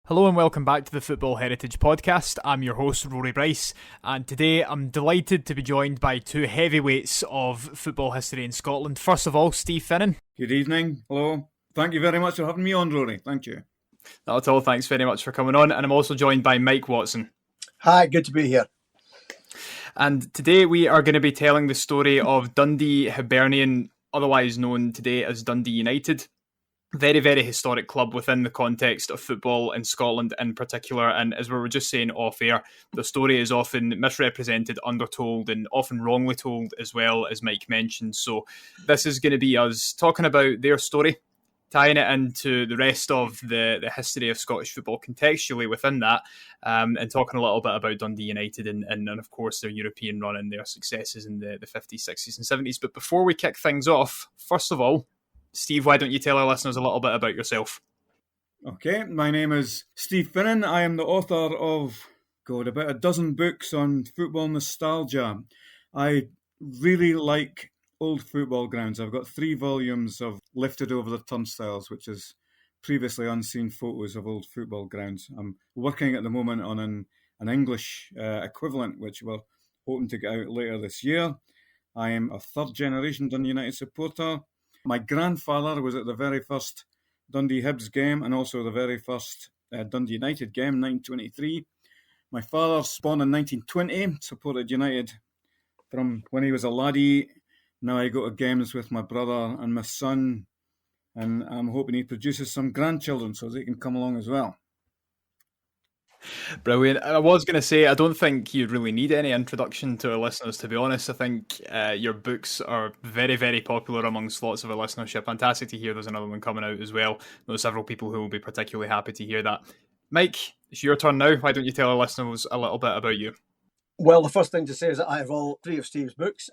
Hello and welcome back to the Football Heritage podcast. I'm your host, Rory Bryce, and today I'm delighted to be joined by two heavyweights of football history in Scotland. First of all, Steve Finan. Good evening. Hello. Thank you very much for having me on, Rory. Thank you. Not at all. Thanks very much for coming on. And I'm also joined by Mike Watson. Hi, good to be here. And today we are going to be telling the story of Dundee Hibernian, otherwise known today as Dundee United. Very, very historic club within the context of football in Scotland in particular. And as we were just saying off air, the story is often misrepresented, undertold, and often wrongly told as well, as Mike mentioned. So this is going to be us talking about their story, tying it into the rest of the history of Scottish football contextually within that, and talking a little bit about Dundee United and of course their European run and their successes in the 50s, 60s and 70s. But before we kick things off, first of all, Steve, why don't you tell our listeners a little bit about yourself? Okay, my name is Steve Finan. I am the author of, about a dozen books on football nostalgia. I really like old football grounds. I've got 3 volumes of Lifted Over The Turnstiles, which is previously unseen photos of old football grounds. I'm working at the moment on an English equivalent, which we're hoping to get out later this year. I am a third generation Dundee United supporter. My grandfather was at the very first Dundee Hibs game and also the very first Dundee United game, 1923. My father spawned in 1920, supported United from when he was a laddie. Now I go to games with my brother and my son, and I'm hoping he produces some grandchildren so they can come along as well. Brilliant. I was going to say, I don't think you really need any introduction to our listeners, to be honest. I think your books are very, very popular amongst lots of our listenership. Fantastic to hear there's another one coming out as well. There are several people who will be particularly happy to hear that. Mike, it's your turn now. Why don't you tell our listeners a little bit about you? Well, the first thing to say is that I have all 3 of Steve's books.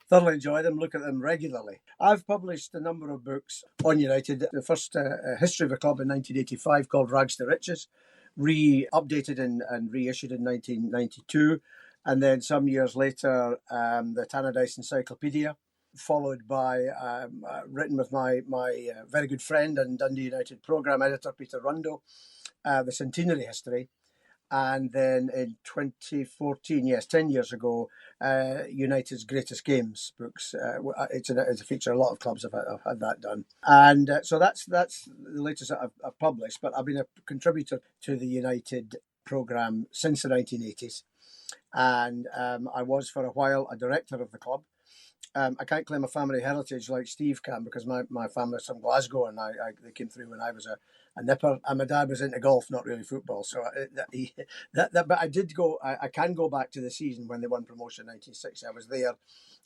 Thoroughly enjoy them, look at them regularly. I've published a number of books on United. The first history of the club in 1985 called Rags to Riches, re-updated and reissued in 1992. And then some years later, the Tannadice Encyclopedia, followed by, written with my very good friend and Dundee United programme editor, Peter Rundle, the Centenary History. And then in 2014, 10 years ago, United's Greatest Games books. It's a feature. A lot of clubs have had that done. And so that's the latest that I've published. But I've been a contributor to the United programme since the 1980s. And I was for a while a director of the club. I can't claim a family heritage like Steve can because my family's from Glasgow and they came through when I was a nipper, and my dad was into golf, not really football. So but I did go. I can go back to the season when they won promotion in 1960. I was there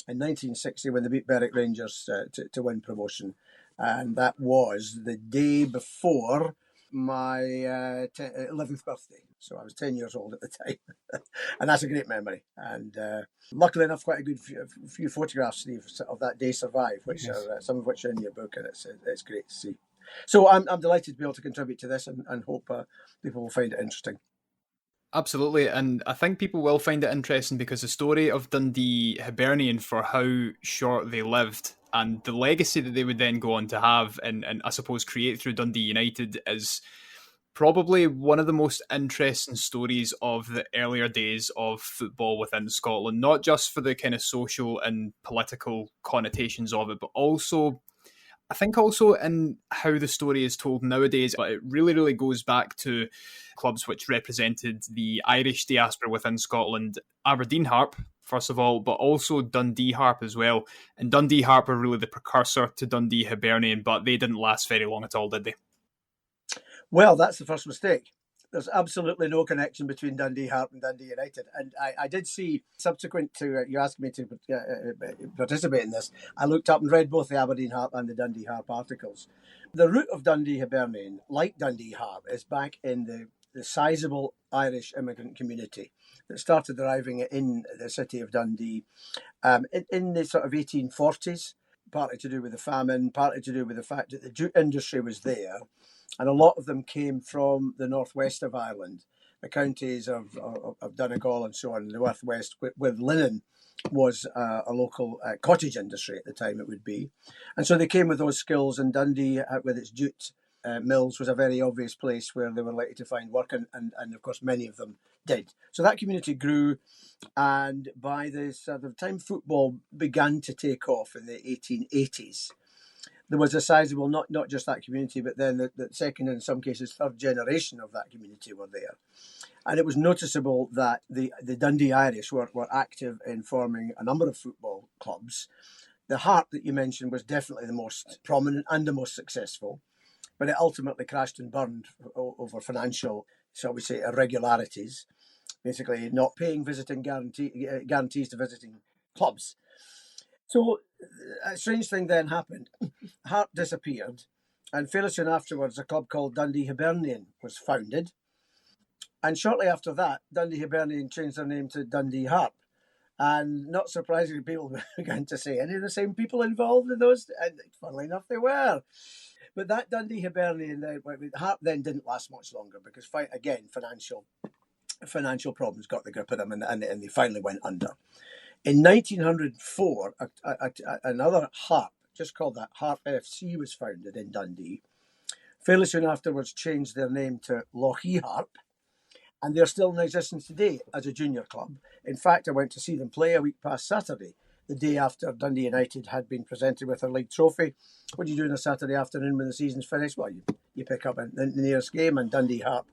in 1960 when they beat Berwick Rangers to win promotion, and that was the day before my 11th birthday. So I was 10 years old at the time, and that's a great memory. And luckily enough, quite a good few photographs, Steve, of that day survive, which yes. Are some of which are in your book, and it's great to see. So I'm delighted to be able to contribute to this and hope people will find it interesting. Absolutely, and I think people will find it interesting because the story of Dundee Hibernian, for how short they lived and the legacy that they would then go on to have and I suppose create through Dundee United is probably one of the most interesting stories of the earlier days of football within Scotland, not just for the kind of social and political connotations of it, but also I think also in how the story is told nowadays. But it really, really goes back to clubs which represented the Irish diaspora within Scotland. Aberdeen Harp, first of all, but also Dundee Harp as well. And Dundee Harp were really the precursor to Dundee Hibernian, but they didn't last very long at all, did they? Well, that's the first mistake. There's absolutely no connection between Dundee Harp and Dundee United. And I did see, subsequent to you asking me to participate in this, I looked up and read both the Aberdeen Harp and the Dundee Harp articles. The root of Dundee Hibernian, like Dundee Harp, is back in the sizable Irish immigrant community that started arriving in the city of Dundee in the sort of 1840s, partly to do with the famine, partly to do with the fact that the jute industry was there. And a lot of them came from the northwest of Ireland, the counties of Donegal and so on, in the northwest, where linen was a local cottage industry at the time it would be. And so they came with those skills, and Dundee, with its jute Mills was a very obvious place where they were likely to find work, and of course many of them did. So that community grew, and by the sort of time football began to take off in the 1880s, there was a sizable, not just that community, but then the second and in some cases third generation of that community were there. And it was noticeable that the Dundee Irish were active in forming a number of football clubs. The Harp that you mentioned was definitely the most prominent and the most successful, but it ultimately crashed and burned over financial, shall we say, irregularities, basically not paying visiting guarantees to visiting clubs. So a strange thing then happened. Harp disappeared, and fairly soon afterwards a club called Dundee Hibernian was founded. And shortly after that, Dundee Hibernian changed their name to Dundee Harp. And not surprisingly, people began to say, any of the same people involved in those? And funnily enough, they were. But that Dundee Hibernian, Harp then didn't last much longer because, again, financial problems got the grip of them, and they finally went under. In 1904, another Harp, just called that Harp FC, was founded in Dundee. Fairly soon afterwards, changed their name to Lochee Harp, and they're still in existence today as a junior club. In fact, I went to see them play a week past Saturday, the day after Dundee United had been presented with their league trophy. What do you do on a Saturday afternoon when the season's finished? Well, you pick up the nearest game, and Dundee Harp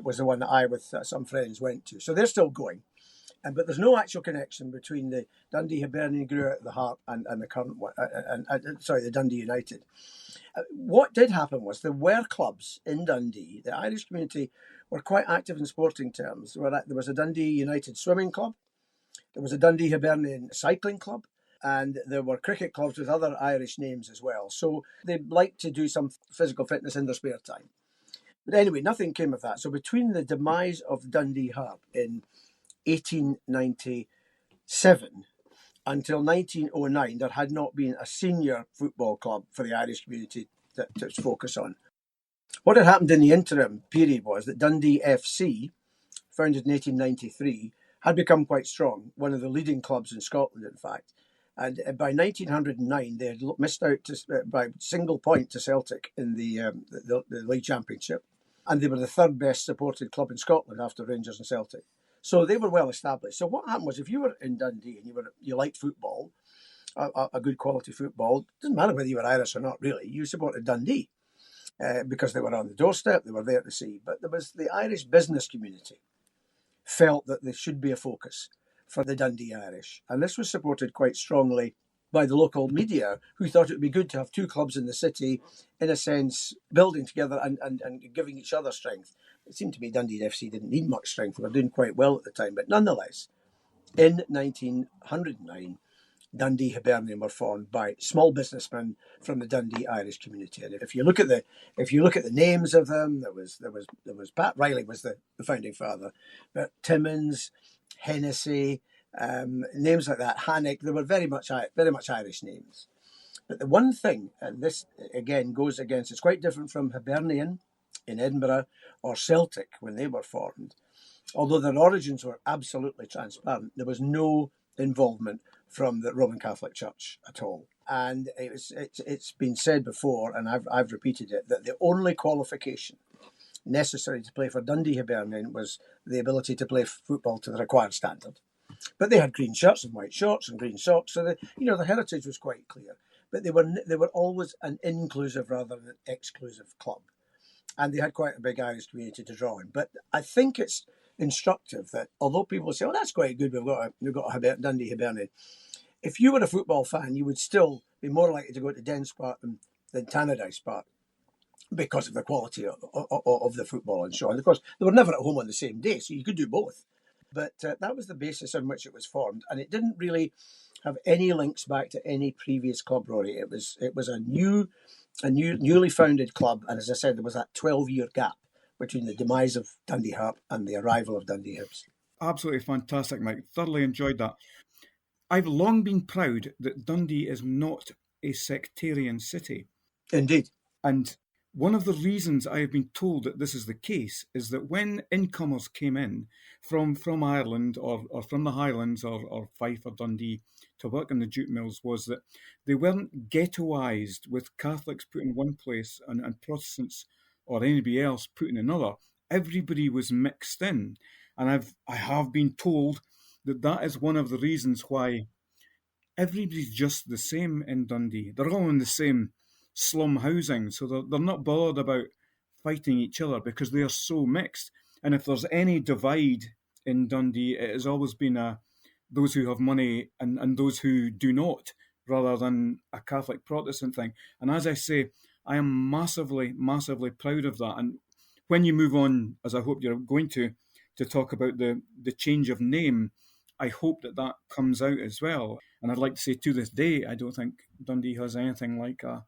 was the one that I, with some friends, went to. So they're still going. But there's no actual connection between the Dundee Hibernian grew out of the Harp and the current one, the Dundee United. What did happen was there were clubs in Dundee. The Irish community were quite active in sporting terms. There was a Dundee United swimming club, there was a Dundee Hibernian cycling club, and there were cricket clubs with other Irish names as well. So they liked to do some physical fitness in their spare time. But anyway, nothing came of that. So between the demise of Dundee Harp in 1897 until 1909, there had not been a senior football club for the Irish community to focus on. What had happened in the interim period was that Dundee FC, founded in 1893, had become quite strong, one of the leading clubs in Scotland, in fact. And by 1909, they had missed out by single point to Celtic in the League Championship. And they were the third best supported club in Scotland after Rangers and Celtic. So they were well established. So what happened was, if you were in Dundee and you liked football, a good quality football, doesn't matter whether you were Irish or not really, you supported Dundee because they were on the doorstep, they were there to see. But there was the Irish business community felt that there should be a focus for the Dundee Irish. And this was supported quite strongly by the local media, who thought it would be good to have two clubs in the city, in a sense, building together and giving each other strength. It seemed to me Dundee FC didn't need much strength. They were doing quite well at the time. But nonetheless, in 1909, Dundee Hibernian were formed by small businessmen from the Dundee Irish community. And if you look at the names of them, there was Pat Riley was the founding father, but Timmins, Hennessy, names like that, Hannock, they were very much Irish names. But the one thing, and this again goes against, it's quite different from Hibernian in Edinburgh or Celtic when they were formed. Although their origins were absolutely transparent, there was no involvement from the Roman Catholic Church at all. And it's been said before, and I've repeated it, that the only qualification necessary to play for Dundee Hibernian was the ability to play football to the required standard. But they had green shirts and white shorts and green socks, so the heritage was quite clear. But they were always an inclusive rather than an exclusive club, and they had quite a big Irish community to draw in. But I think it's instructive that although people say, "Oh, that's quite good, we've got a Dundee Hibernian," if you were a football fan, you would still be more likely to go to Dens Park than Tannadice Park because of the quality of the football and so on. Of course, they were never at home on the same day, so you could do both. But that was the basis on which it was formed, and it didn't really have any links back to any previous club, Rory. It was a newly founded club, and as I said, there was that 12-year gap between the demise of Dundee Harp and the arrival of Dundee Hibs. Absolutely fantastic, Mike. Thoroughly enjoyed that. I've long been proud that Dundee is not a sectarian city. Indeed. And one of the reasons I have been told that this is the case is that when incomers came in from Ireland or from the Highlands or Fife or Dundee to work in the jute mills was that they weren't ghettoised with Catholics put in one place and Protestants or anybody else put in another. Everybody was mixed in. And I have been told that is one of the reasons why everybody's just the same in Dundee. They're all in the same slum housing, so they're not bothered about fighting each other because they are so mixed. And if there's any divide in Dundee, it has always been those who have money and those who do not, rather than a Catholic Protestant thing. And as I say, I am massively, massively proud of that. And when you move on, as I hope you're going to talk about the change of name, I hope that comes out as well. And I'd like to say, to this day, I don't think Dundee has anything like a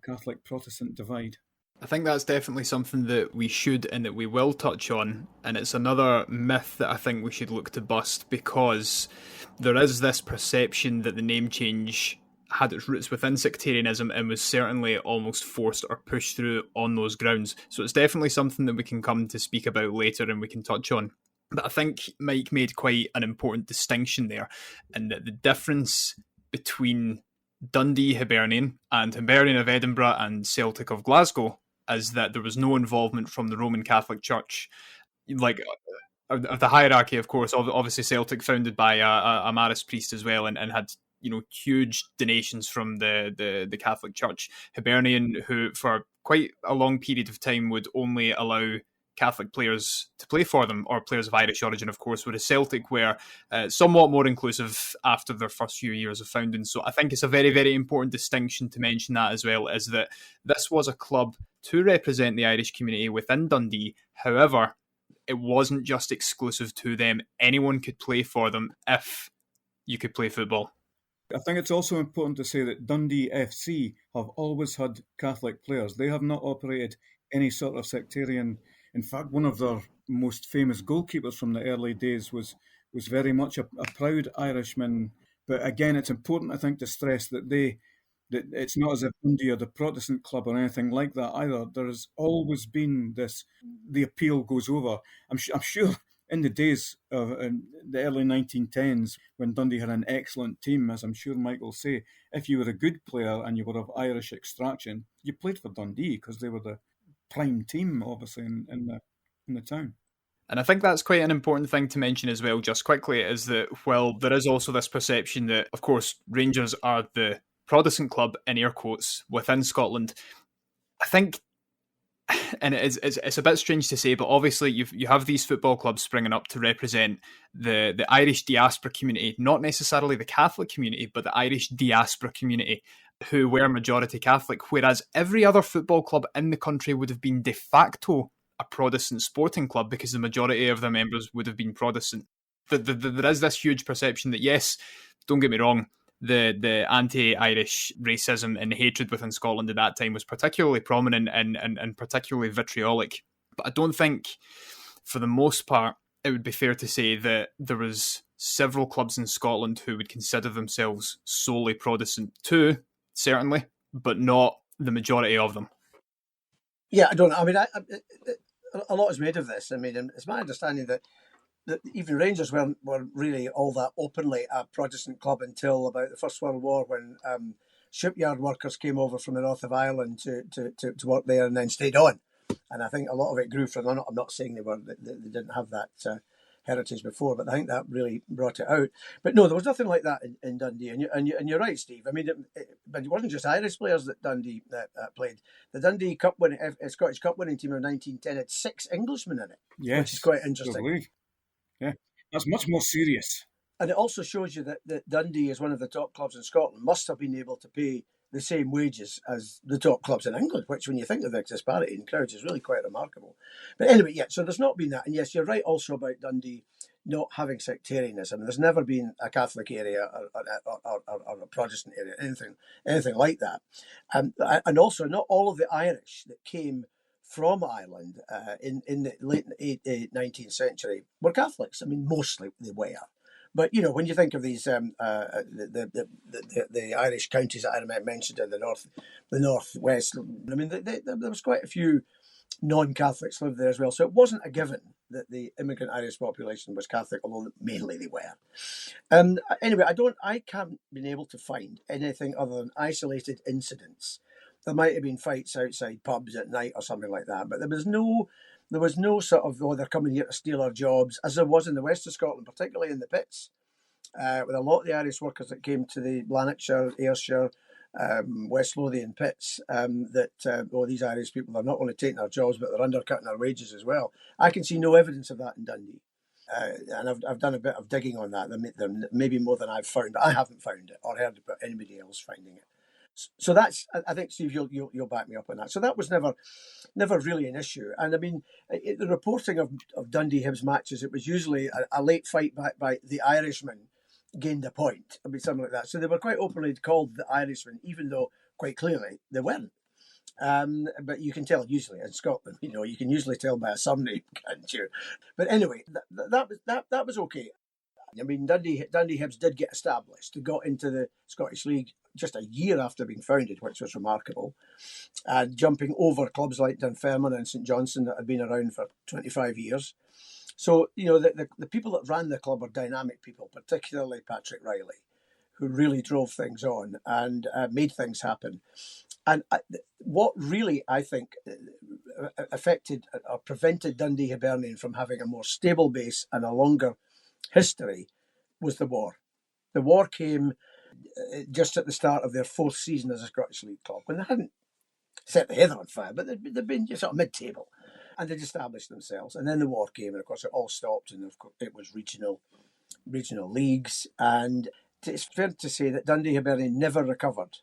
Catholic Protestant divide. I think that's definitely something that we should and that we will touch on, and it's another myth that I think we should look to bust, because there is this perception that the name change had its roots within sectarianism and was certainly almost forced or pushed through on those grounds. So it's definitely something that we can come to speak about later and we can touch on. But I think Mike made quite an important distinction there, and that the difference between Dundee Hibernian and Hibernian of Edinburgh and Celtic of Glasgow is that there was no involvement from the Roman Catholic Church. Like, of the hierarchy, of course, obviously Celtic founded by a Marist priest as well, and had, you know, huge donations from the Catholic Church. Hibernian, who for quite a long period of time would only allow Catholic players to play for them, or players of Irish origin, of course, whereas Celtic were somewhat more inclusive after their first few years of founding. So I think it's a very, very important distinction to mention that as well, is that this was a club to represent the Irish community within Dundee. However, it wasn't just exclusive to them. Anyone could play for them if you could play football. I think it's also important to say that Dundee FC have always had Catholic players. They have not operated any sort of sectarian. In fact, one of their most famous goalkeepers from the early days was very much a proud Irishman. But again, it's important, I think, to stress that it's not as if Dundee are the Protestant club or anything like that either. There has always been the appeal goes over. I'm sure in the days of the early 1910s, when Dundee had an excellent team, as I'm sure Mike will say, if you were a good player and you were of Irish extraction, you played for Dundee because they were the prime team, obviously, in the town. And I think that's quite an important thing to mention as well, just quickly, is that while there is also this perception that, of course, Rangers are the Protestant club, in air quotes, within Scotland, I think, and it's a bit strange to say, but obviously you have these football clubs springing up to represent the Irish diaspora community, not necessarily the Catholic community, but the Irish diaspora community, who were majority Catholic, whereas every other football club in the country would have been de facto a Protestant sporting club because the majority of their members would have been Protestant. There is this huge perception that, yes, don't get me wrong, the anti-Irish racism and hatred within Scotland at that time was particularly prominent and particularly vitriolic. But I don't think, for the most part, it would be fair to say that there was several clubs in Scotland who would consider themselves solely Protestant. Two, certainly, but not the majority of them. Yeah, I don't know. I mean, a lot is made of this. I mean, it's my understanding that even Rangers weren't really all that openly a Protestant club until about the First World War, when shipyard workers came over from the north of Ireland to work there and then stayed on. And I think a lot of it grew from. I'm not saying they didn't have that heritage before, but I think that really brought it out. But no, there was nothing like that in Dundee. And you're right, Steve. I mean, but it wasn't just Irish players that Dundee played. The Dundee Scottish Cup winning team of 1910 had 6 Englishmen in it, yes, which is quite interesting. Yeah, that's much more serious. And it also shows you that Dundee, is one of the top clubs in Scotland, must have been able to pay the same wages as the top clubs in England, which, when you think of the disparity in crowds, is really quite remarkable. But anyway, yeah, so there's not been that. And yes, you're right also about Dundee not having sectarianism. There's never been a Catholic area or a Protestant area, anything like that. And also, not all of the Irish that came from Ireland in the late 19th century were Catholics. I mean, mostly they were. But, you know, when you think of these, the Irish counties that I mentioned in the northwest, I mean, there was quite a few non-Catholics lived there as well. So it wasn't a given that the immigrant Irish population was Catholic, although mainly they were. Anyway, I haven't been able to find anything other than isolated incidents. There might have been fights outside pubs at night or something like that, but there was no sort of, oh, they're coming here to steal our jobs, as there was in the west of Scotland, particularly in the pits, with a lot of the Irish workers that came to the Lanarkshire, Ayrshire, West Lothian pits, these Irish people are not only taking our jobs, but they're undercutting our wages as well. I can see no evidence of that in Dundee. And I've done a bit of digging on that. There may be more than I've found, but I haven't found it or heard about anybody else finding it. So that's, I think, Steve, you'll back me up on that. So that was never really an issue. And I mean, the reporting of Dundee Hibs matches, it was usually a late fight back by the Irishman gained a point. I mean, something like that. So they were quite openly called the Irishmen, even though quite clearly they weren't. But you can tell usually in Scotland, you can usually tell by a surname, can't you? But anyway, that was okay. I mean, Dundee Hibs did get established. They got into the Scottish League just a year after being founded, which was remarkable, and jumping over clubs like Dunfermline and St Johnstone that had been around for 25 years. So, the people that ran the club were dynamic people, particularly Patrick Riley, who really drove things on and made things happen. And what really, I think, affected or prevented Dundee Hibernian from having a more stable base and a longer history was the war. The war came just at the start of their fourth season as a Scottish League club, when they hadn't set the heather on fire, but they'd been just sort of mid-table, and they'd established themselves. And then the war came, and of course it all stopped, and of course it was regional leagues. And it's fair to say that Dundee Hibernian never recovered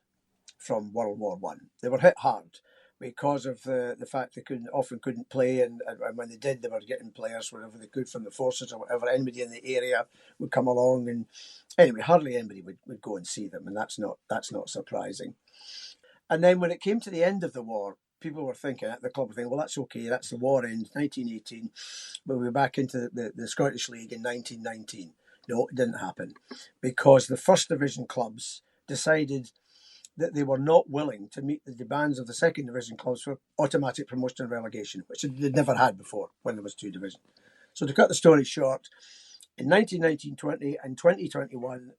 from World War One. They were hit hard because of the fact they often couldn't play, and when they did, they were getting players wherever they could from the forces or whatever. Anybody in the area would come along, and anyway, hardly anybody would go and see them, and that's not surprising. And then when it came to the end of the war, people were thinking at the club were thinking, well, that's okay, that's the war end, 1918, we'll be back into the Scottish League in 1919. No, it didn't happen, because the first division clubs decided that they were not willing to meet the demands of the second division clubs for automatic promotion and relegation, which they'd never had before when there was two divisions. So to cut the story short, in 1919-20 and 2021,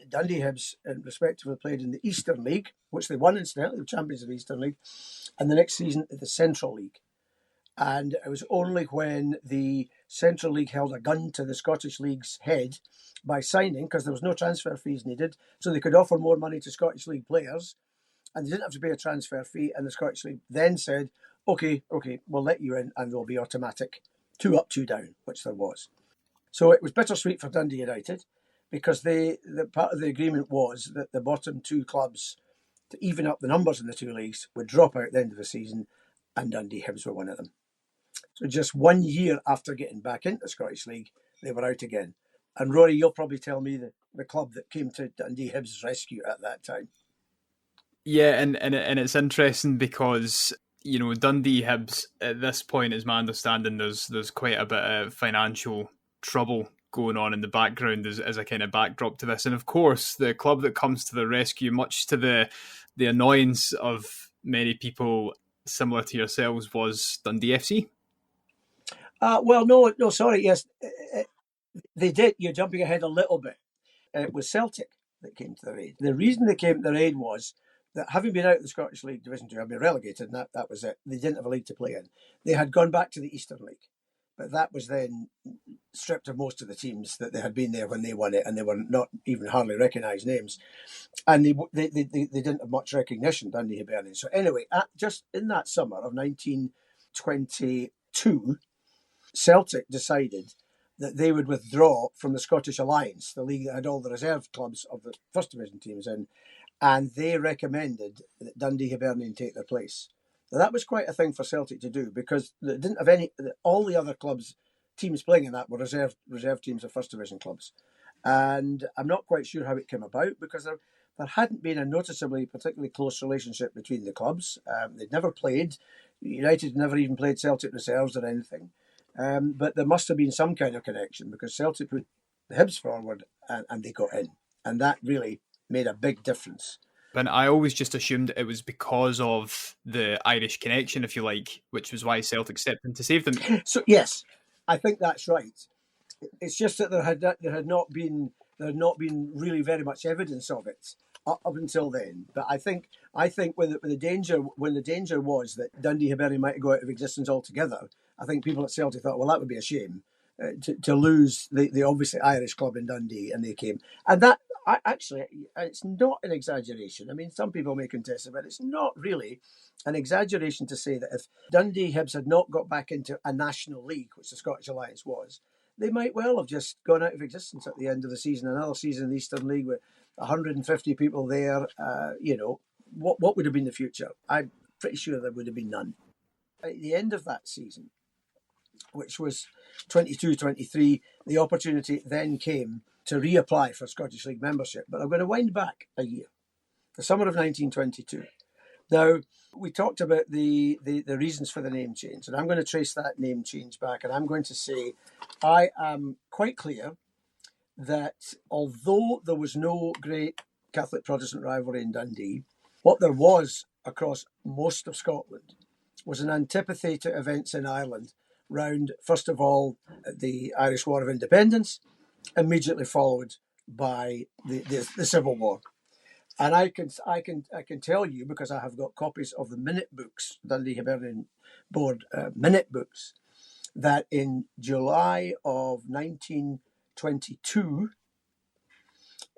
Dundee Hibs respectively played in the Eastern League, which they won incidentally, the champions of the Eastern League, and the next season the Central League. And it was only when the Central League held a gun to the Scottish League's head by signing, because there was no transfer fees needed, so they could offer more money to Scottish League players, and they didn't have to pay a transfer fee, and the Scottish League then said, okay, we'll let you in, and there'll be automatic 2 up, 2 down, which there was. So it was bittersweet for Dundee United, because the part of the agreement was that the bottom 2 clubs, to even up the numbers in the 2 leagues, would drop out at the end of the season, and Dundee Hibs were one of them. So just 1 year after getting back into the Scottish League, they were out again. And Rory, you'll probably tell me the club that came to Dundee Hibs' rescue at that time. Yeah, and it's interesting because Dundee Hibs at this point, is my understanding, there's quite a bit of financial trouble going on in the background as a kind of backdrop to this. And of course, the club that comes to the rescue, much to the annoyance of many people similar to yourselves, was Dundee FC. Well, no, sorry, yes, they did. You're jumping ahead a little bit. It was Celtic that came to their aid. The reason they came to their aid was that, having been out of the Scottish League Division 2, had been relegated, and that was it. They didn't have a league to play in. They had gone back to the Eastern League, but that was then stripped of most of the teams that they had been there when they won it, and they were not even hardly recognised names. And they didn't have much recognition, Dundee Hibernian. So anyway, just in that summer of 1922, Celtic decided that they would withdraw from the Scottish Alliance, the league that had all the reserve clubs of the First Division teams in, and they recommended that Dundee Hibernian take their place. Now, that was quite a thing for Celtic to do, because they didn't have all the other teams playing in that were reserve teams of First Division clubs. And I'm not quite sure how it came about, because there hadn't been a noticeably particularly close relationship between the clubs. They'd never played. United never even played Celtic reserves or anything. But there must have been some kind of connection, because Celtic put the Hibs forward and they got in. And that really made a big difference And I always just assumed it was because of the Irish connection, if you like, which was why Celtic stepped in to save them. So yes, I think that's right. It's just that there had not been really very much evidence of it up until then. But I think when the danger was that Dundee Hibernian might go out of existence altogether, I think people at Celtic thought, well, that would be a shame to lose the obviously Irish club in Dundee, and they came. And that actually, it's not an exaggeration. I mean, some people may contest it, but it's not really an exaggeration to say that if Dundee Hibs had not got back into a national league, which the Scottish Alliance was, they might well have just gone out of existence at the end of the season. Another season in the Eastern League with 150 people there. What would have been the future? I'm pretty sure there would have been none. At the end of that season, which was 22-23, the opportunity then came to reapply for Scottish League membership. But I'm going to wind back a year, the summer of 1922. Now, we talked about the reasons for the name change, and I'm going to trace that name change back, and I'm going to say I am quite clear that although there was no great Catholic-Protestant rivalry in Dundee, what there was across most of Scotland was an antipathy to events in Ireland round, first of all, the Irish War of Independence, immediately followed by the Civil War. And I can tell you, because I have got copies of the minute books, Dundee Hibernian Board minute books, that in July of 1922,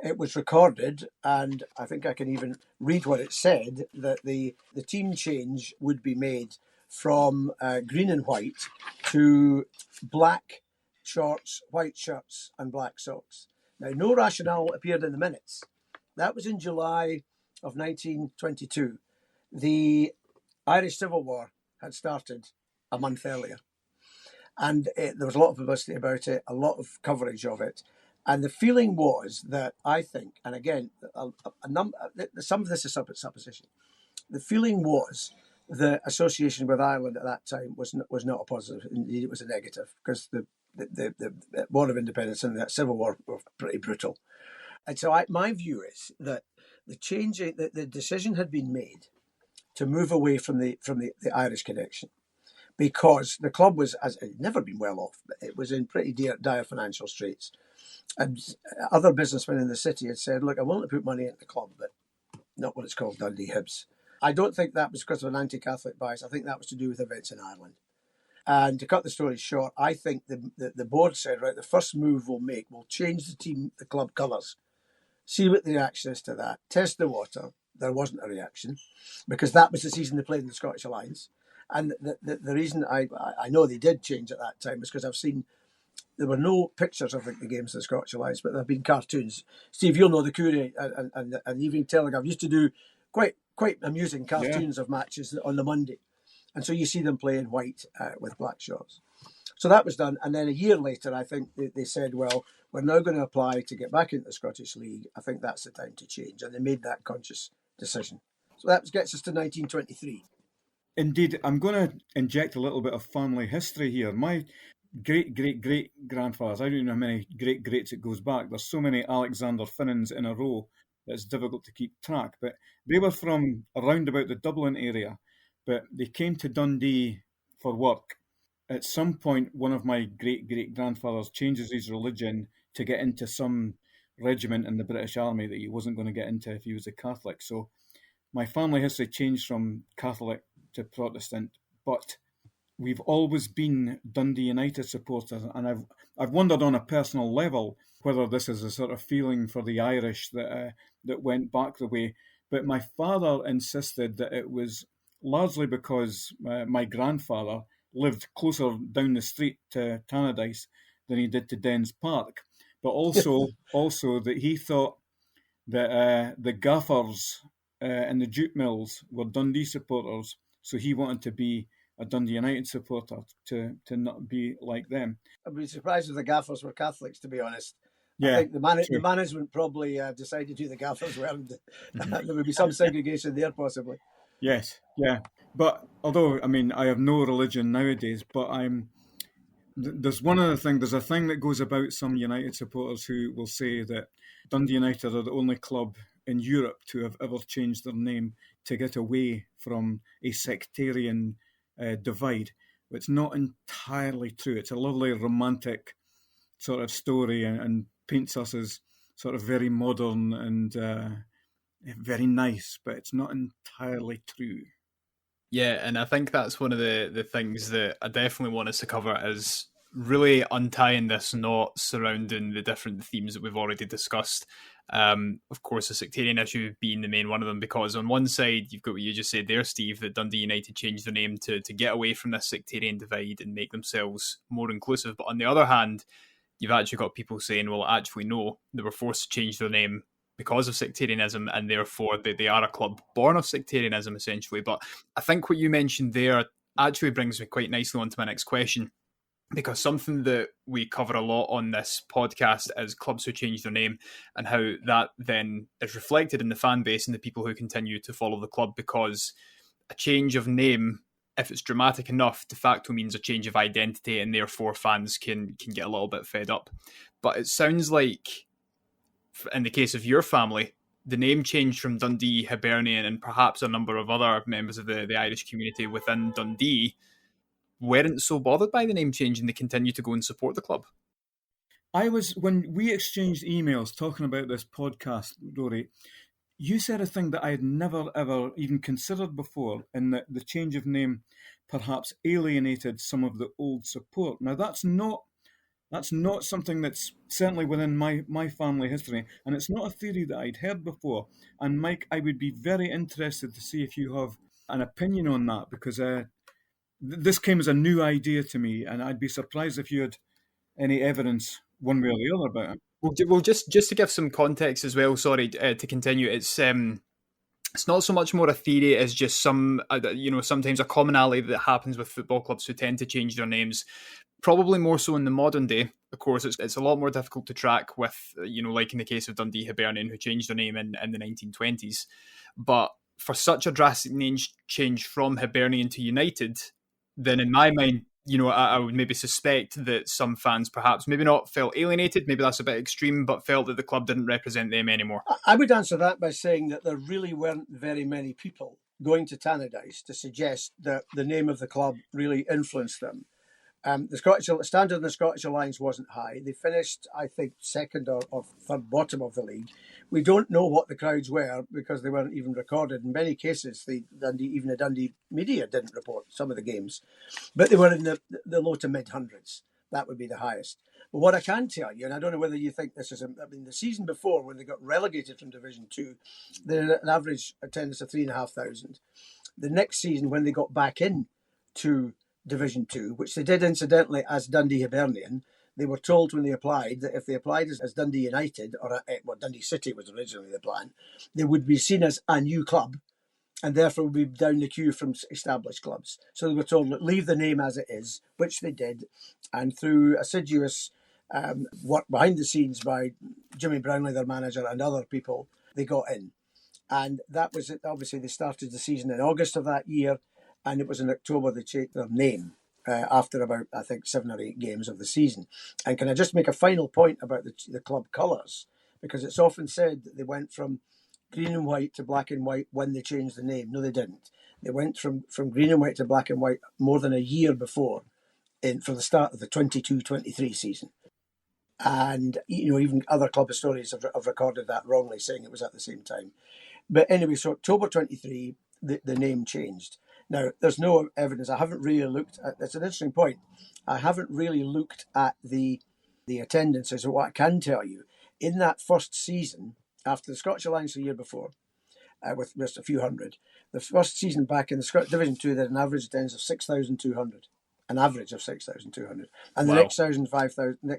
it was recorded, and I think I can even read what it said, that the team change would be made from green and white to black shorts, white shirts, and black socks. Now, no rationale appeared in the minutes. That was in July of 1922. The Irish Civil War had started a month earlier. And there was a lot of publicity about it, a lot of coverage of it. And the feeling was that, I think, and again, some of this is supposition, the feeling was the association with Ireland at that time was not a positive. Indeed, it was a negative, because the War of Independence and the Civil War were pretty brutal. And so my view is that the decision had been made to move away from the Irish connection, because the club was, as it had never been well off, but it was in pretty dire financial straits. And other businessmen in the city had said, look, I want to put money into the club, but not what it's called, Dundee Hibs. I don't think that was because of an anti-Catholic bias. I think that was to do with events in Ireland. And to cut the story short, I think the board said, right, the first move we'll change the club colours. See what the reaction is to that. Test the water. There wasn't a reaction, because that was the season they played in the Scottish Alliance. And the reason I know they did change at that time is because I've seen there were no pictures of the games of the Scottish Alliance, but there have been cartoons. Steve, you'll know the Courier and Evening Telegraph used to do quite amusing cartoons of matches on the Monday. And so you see them play in white with black shorts. So that was done. And then a year later, I think they said, well, we're now going to apply to get back into the Scottish League. I think that's the time to change. And they made that conscious decision. So that gets us to 1923. Indeed, I'm going to inject a little bit of family history here. My great-great-great-grandfathers, I don't know how many great-greats it goes back. There's so many Alexander Finans in a row that it's difficult to keep track. But they were from around about the Dublin area, but they came to Dundee for work. At some point, one of my great-great-grandfathers changes his religion to get into some regiment in the British Army that he wasn't going to get into if he was a Catholic. So my family history changed from Catholic to Protestant, but we've always been Dundee United supporters, and I've wondered on a personal level whether this is a sort of feeling for the Irish that went back the way. But my father insisted that it was largely because my grandfather lived closer down the street to Tannadice than he did to Dens Park, but also that he thought that the gaffers and the jute mills were Dundee supporters, so he wanted to be a Dundee United supporter to not be like them. I'd be surprised if the gaffers were Catholics, to be honest. Yeah, I think the management probably decided who the gaffers were. There would be some segregation there, possibly. Yes, yeah. But although, I mean, I have no religion nowadays, but there's a thing that goes about some United supporters who will say that Dundee United are the only club in Europe to have ever changed their name to get away from a sectarian divide. It's not entirely true. It's a lovely romantic sort of story and paints us as sort of very modern and very nice, but it's not entirely true. Yeah, and I think that's one of the things that I definitely want us to cover is really untying this knot surrounding the different themes that we've already discussed. Of course, the sectarian issue being the main one of them, because on one side, you've got what you just said there, Steve, that Dundee United changed their name to get away from this sectarian divide and make themselves more inclusive. But on the other hand, you've actually got people saying, well, actually, no, they were forced to change their name because of sectarianism, and therefore they are a club born of sectarianism, essentially. But I think what you mentioned there actually brings me quite nicely on to my next question, because something that we cover a lot on this podcast is clubs who change their name and how that then is reflected in the fan base and the people who continue to follow the club, because a change of name, if it's dramatic enough, de facto means a change of identity, and therefore fans can get a little bit fed up. But it sounds like, in the case of your family, the name change from Dundee Hibernian and perhaps a number of other members of the Irish community within Dundee weren't so bothered by the name change, and they continue to go and support the club. When we exchanged emails talking about this podcast, Rory, you said a thing that I had never ever even considered before, in that the change of name perhaps alienated some of the old support. Now that's not something that's certainly within my family history, and it's not a theory that I'd heard before. And Mike, I would be very interested to see if you have an opinion on that, because this came as a new idea to me, and I'd be surprised if you had any evidence one way or the other about it. Well, just to give some context as well, sorry, to continue, it's not so much more a theory as just some, sometimes a commonality that happens with football clubs who tend to change their names. Probably more so in the modern day. Of course, it's a lot more difficult to track with, like in the case of Dundee Hibernian, who changed their name in the 1920s. But for such a drastic name change from Hibernian to United, then in my mind, I would maybe suspect that some fans perhaps maybe not felt alienated, maybe that's a bit extreme, but felt that the club didn't represent them anymore. I would answer that by saying that there really weren't very many people going to Tannadice to suggest that the name of the club really influenced them. The standard in the Scottish Alliance wasn't high. They finished, I think, second or third bottom of the league. We don't know what the crowds were because they weren't even recorded. In many cases, even the Dundee media didn't report some of the games. But they were in the low to mid-hundreds. That would be the highest. But what I can tell you, and I don't know whether you think this is, the season before, when they got relegated from Division 2, they had an average attendance of 3,500. The next season, when they got back in to Division 2, which they did incidentally as Dundee Hibernian, they were told when they applied that if they applied as Dundee United, or Dundee City was originally the plan, they would be seen as a new club and therefore would be down the queue from established clubs. So they were told, leave the name as it is, which they did. And through assiduous work behind the scenes by Jimmy Brownlee, their manager, and other people, they got in. And that was it. Obviously, they started the season in August of that year, and it was in October they changed their name after about, I think, 7 or 8 games of the season. And can I just make a final point about the club colours? Because it's often said that they went from green and white to black and white when they changed the name. No, they didn't. They went from green and white to black and white more than a year before, for the start of the 22-23 season. And, even other club historians have recorded that wrongly, saying it was at the same time. But anyway, so October 23, the name changed. Now, there's no evidence. I haven't really looked at, that's an interesting point. I haven't really looked at the attendances. So what I can tell you, in that first season, after the Scottish Alliance the year before, with just a few hundred, the first season back in the Scottish Division 2, they had an average attendance of 6,200. An average of 6,200. And the next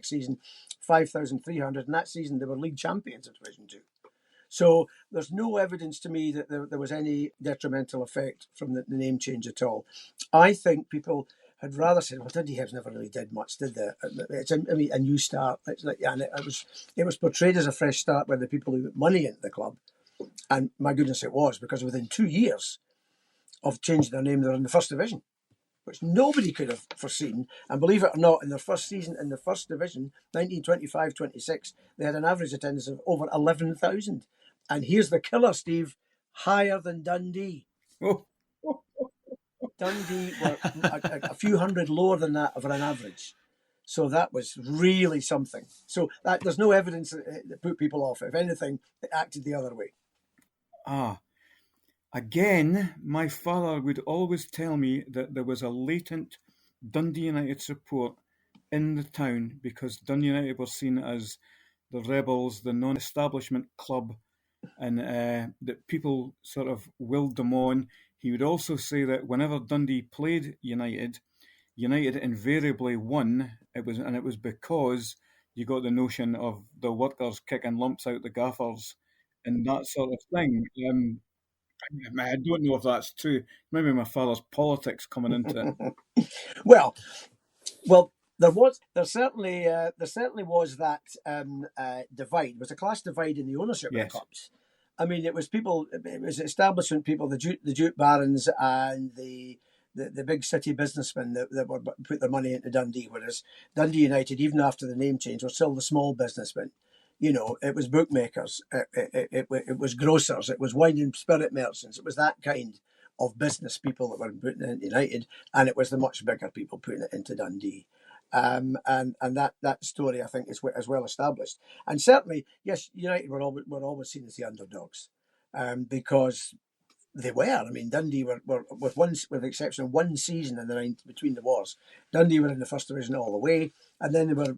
season, 5,300. And that season, they were league champions of Division 2. So there's no evidence to me that there was any detrimental effect from the name change at all. I think people had rather said, well, Dundee Hibs never really did much, did they? It's a new start. It's like, and it was portrayed as a fresh start by the people who put money into the club. And my goodness, it was, because within 2 years of changing their name, they were in the first division, which nobody could have foreseen. And believe it or not, in their first season in the first division, 1925-26, they had an average attendance of over 11,000. And here's the killer, Steve, higher than Dundee. Oh, Dundee were a few hundred lower than that for an average. So that was really something. So there's no evidence that put people off. If anything, it acted the other way. Again, my father would always tell me that there was a latent Dundee United support in the town because Dundee United were seen as the rebels, the non-establishment club, and that people sort of willed them on. He would also say that whenever Dundee played United invariably won. It was because you got the notion of the workers kicking lumps out the gaffers and that sort of thing. I don't know if that's true. Maybe my father's politics coming into it. Well, there certainly was that divide. There was a class divide in the ownership of the clubs. I mean, it was establishment people, the Duke barons and the big city businessmen that were put their money into Dundee, whereas Dundee United, even after the name change, were still the small businessmen. You know, it was bookmakers, it was grocers, it was wine and spirit merchants. It was that kind of business people that were putting it into United, and it was the much bigger people putting it into Dundee. And that story, I think, is well established. And certainly, yes, United were always seen as the underdogs, because they were. I mean, Dundee were with the exception of one season between the wars. Dundee were in the first division all the way, and then they were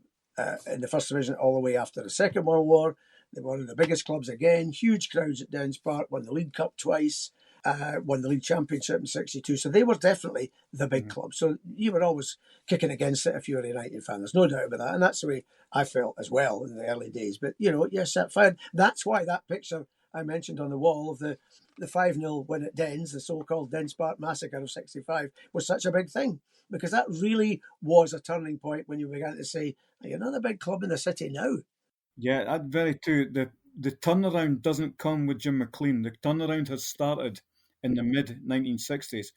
in the first division all the way after the Second World War. They were one of the biggest clubs again, huge crowds at Downs Park, won the League Cup twice, won the League Championship in '62. So they were definitely the big club. So you were always kicking against it if you were a United fan. There's no doubt about that. And that's the way I felt as well in the early days. But, yes, that's why that picture I mentioned on the wall of the 5-0 win at Dens, the so-called Dens Park massacre of '65, was such a big thing. Because that really was a turning point when you began to say, you're not a big club in the city now. Yeah, that's very true. The turnaround doesn't come with Jim McLean. The turnaround has started in the mid-1960s.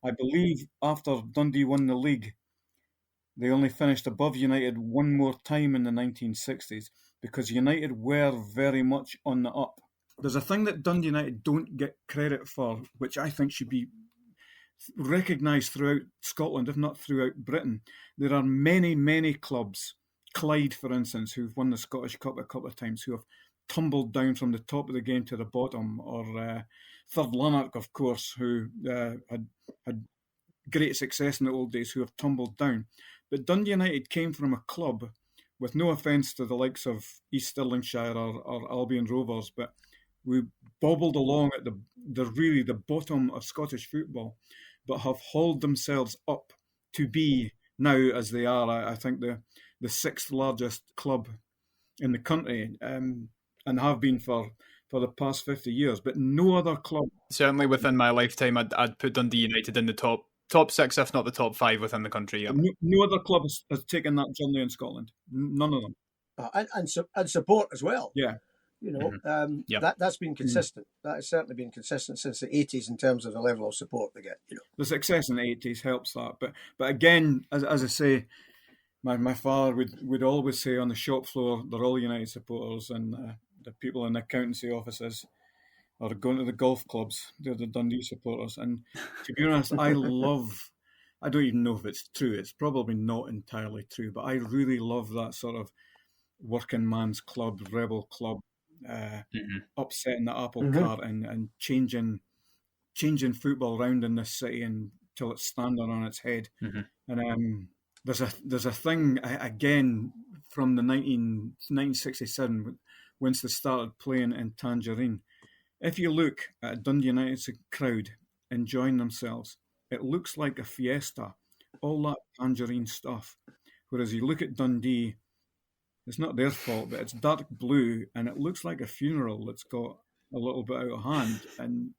I believe after Dundee won the league, they only finished above United one more time in the 1960s because United were very much on the up. There's a thing that Dundee United don't get credit for, which I think should be recognised throughout Scotland, if not throughout Britain. There are many, many clubs, Clyde, for instance, who've won the Scottish Cup a couple of times, who have tumbled down from the top of the game to the bottom, or Third Lanark, of course, who had great success in the old days, who have tumbled down. But Dundee United came from a club, with no offence to the likes of East Stirlingshire or Albion Rovers, but we bobbled along at the bottom of Scottish football, but have hauled themselves up to be now, as they are, I think, the sixth largest club in the country, and have been for the past 50 years. But no other club... Certainly within my lifetime, I'd put Dundee United in the top six, if not the top five within the country. Yep. No other club has taken that journey in Scotland. None of them. And support as well. Yeah. That's been consistent. That has certainly been consistent since the 80s in terms of the level of support they get. The success in the 80s helps that, but again, as I say, my father would always say on the shop floor, they're all United supporters, and the people in the accountancy offices are going to the golf clubs. They're the Dundee supporters, and to be honest, I don't even know if it's true. It's probably not entirely true, but I really love that sort of working man's club, rebel club. Upsetting the apple cart and changing football around in this city until it's standing on its head. And there's a thing again from the 1967 once they started playing in Tangerine. If you look at Dundee United's crowd enjoying themselves, it looks like a fiesta, all that Tangerine stuff. Whereas you look at Dundee, it's not their fault, but it's dark blue and it looks like a funeral that's got a little bit out of hand. And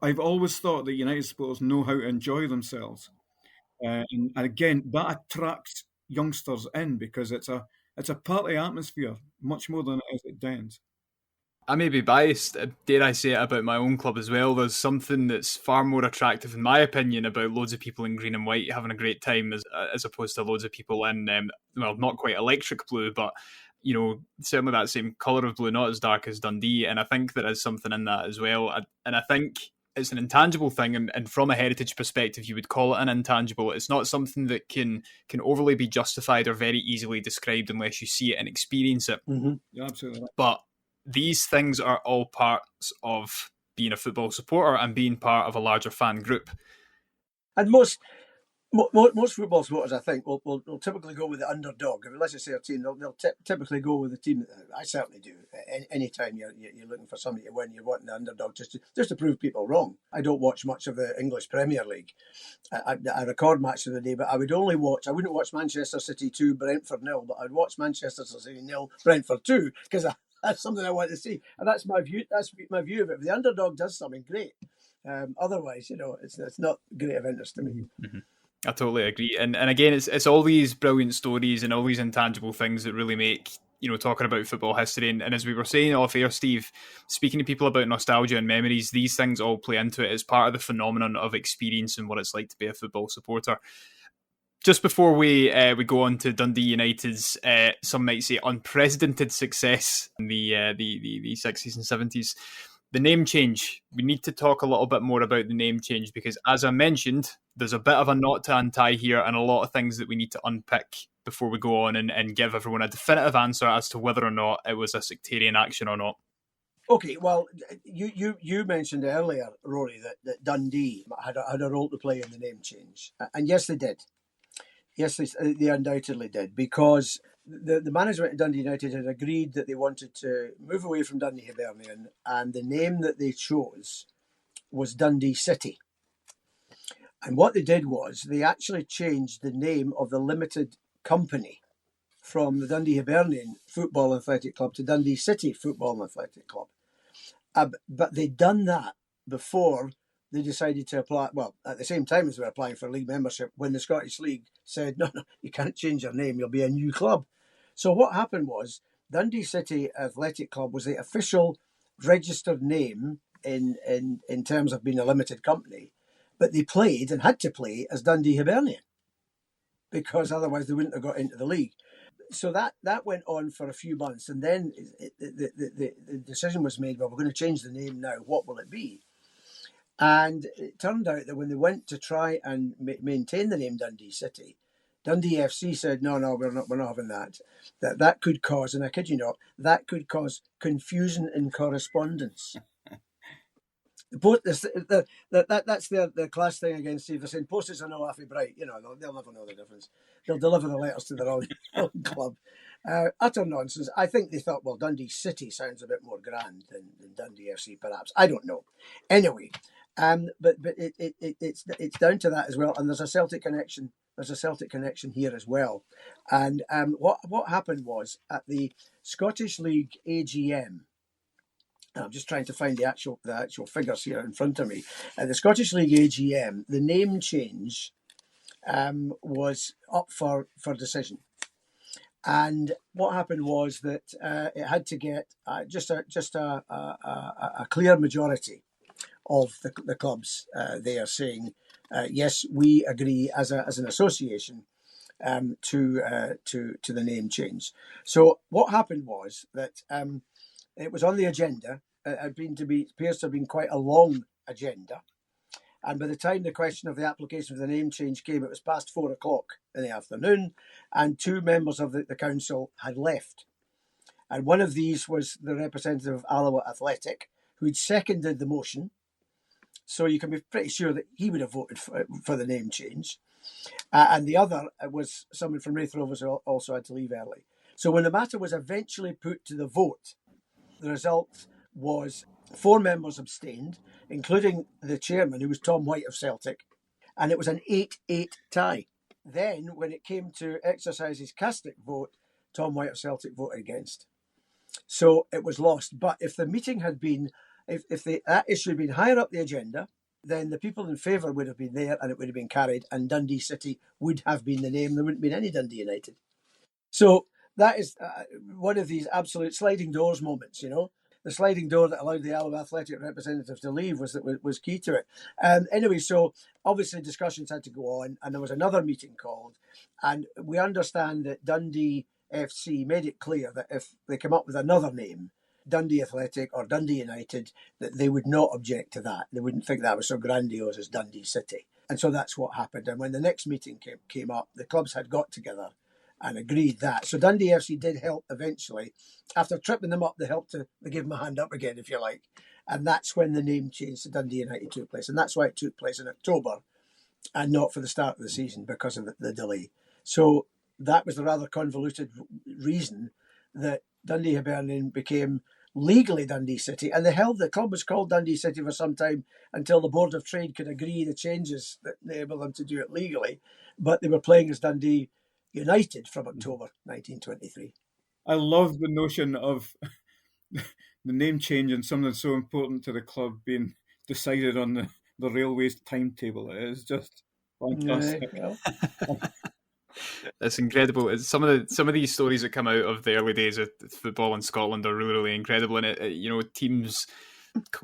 I've always thought that United supporters know how to enjoy themselves, and again that attracts youngsters in because it's a party atmosphere much more than it is at Dens. I may be biased, dare I say it, about my own club as well. There's something that's far more attractive, in my opinion, about loads of people in green and white having a great time as opposed to loads of people in, not quite electric blue, but certainly that same colour of blue, not as dark as Dundee. And I think there is something in that as well. And I think it's an intangible thing. And from a heritage perspective, you would call it an intangible. It's not something that can overly be justified or very easily described unless you see it and experience it. Mm-hmm. Yeah, absolutely. But these things are all parts of being a football supporter and being part of a larger fan group. And most football supporters, I think, will typically go with the underdog. If let's just say a team, they'll typically go with the team. I certainly do. Anytime you're looking for somebody to win, you're wanting the underdog just to prove people wrong. I don't watch much of the English Premier League. I record match of the day, but I wouldn't watch Manchester City 2, Brentford 0, but I'd watch Manchester City 0, Brentford 2, because that's something I want to see. And that's my view. That's my view of it. If the underdog does something, great. Otherwise, it's not great of interest to me. Mm-hmm. I totally agree. And again, it's all these brilliant stories and all these intangible things that really make, talking about football history. And as we were saying off air, Steve, speaking to people about nostalgia and memories, these things all play into it as part of the phenomenon of experience and what it's like to be a football supporter. Just before we go on to Dundee United's, some might say, unprecedented success in the 60s and 70s, the name change. We need to talk a little bit more about the name change because, as I mentioned, there's a bit of a knot to untie here and a lot of things that we need to unpick before we go on and give everyone a definitive answer as to whether or not it was a sectarian action or not. Okay, well, you mentioned earlier, Rory, that Dundee had a role to play in the name change. And yes, they did. Yes, they undoubtedly did, because the management of Dundee United had agreed that they wanted to move away from Dundee Hibernian, and the name that they chose was Dundee City. And what they did was they actually changed the name of the limited company from the Dundee Hibernian Football Athletic Club to Dundee City Football and Athletic Club. But they'd done that before they decided to apply, well, at the same time as they were applying for league membership, when the Scottish League said, no, you can't change your name, you'll be a new club. So what happened was Dundee City Athletic Club was the official registered name in terms of being a limited company, but they played and had to play as Dundee Hibernian because otherwise they wouldn't have got into the league. So that went on for a few months, and then the decision was made, well, we're going to change the name now. What will it be? And it turned out that when they went to try and maintain the name Dundee City, Dundee FC said, no, we're not having that. That could cause, and I kid you not, that could cause confusion in correspondence. That's the class thing against Steve. They're saying posters are no awfully bright. They'll never know the difference. They'll deliver the letters to their own club. Utter nonsense. I think they thought, well, Dundee City sounds a bit more grand than Dundee FC, perhaps. I don't know. Anyway, but it's down to that as well. And there's a Celtic connection. There's a Celtic connection here as well. And what happened was at the Scottish League AGM. I'm just trying to find the actual figures here in front of me. At the Scottish League AGM, the name change was up for decision. And what happened was that it had to get just a clear majority of the clubs there saying, yes, we agree as an association to the name change. So what happened was that it was on the agenda. It appears to have been quite a long agenda. And by the time the question of the application for the name change came, it was past 4:00 in the afternoon, and two members of the council had left. And one of these was the representative of Alloa Athletic, who'd seconded the motion. So you can be pretty sure that he would have voted for the name change. And the other was someone from Raith Rovers who also had to leave early. So when the matter was eventually put to the vote, the result was 4 members abstained, including the chairman, who was Tom White of Celtic, and it was an 8-8 tie. Then, when it came to exercise his castic vote, Tom White of Celtic voted against. So it was lost. But if the meeting had been, that issue had been higher up the agenda, then the people in favour would have been there and it would have been carried, and Dundee City would have been the name. There wouldn't have been any Dundee United. So that is one of these absolute sliding doors moments, The sliding door that allowed the Alloa Athletic representative to leave was key to it. Anyway, so obviously discussions had to go on, and there was another meeting called, and we understand that Dundee FC made it clear that if they come up with another name, Dundee Athletic or Dundee United, that they would not object to that. They wouldn't think that was so grandiose as Dundee City. And so that's what happened. And when the next meeting came up, the clubs had got together and agreed that. So Dundee FC did help eventually. After tripping them up, they helped to give them a hand up again, if you like. And that's when the name change to Dundee United took place. And that's why it took place in October and not for the start of the season because of the delay. So that was the rather convoluted reason that Dundee Hibernian became legally Dundee City. And the club was called Dundee City for some time until the Board of Trade could agree the changes that enabled them to do it legally. But they were playing as Dundee United from October 1923. I love the notion of the name change and something so important to the club being decided on the railway's timetable. It is just fantastic. It's incredible. Some of these stories that come out of the early days of football in Scotland are really, really incredible. And teams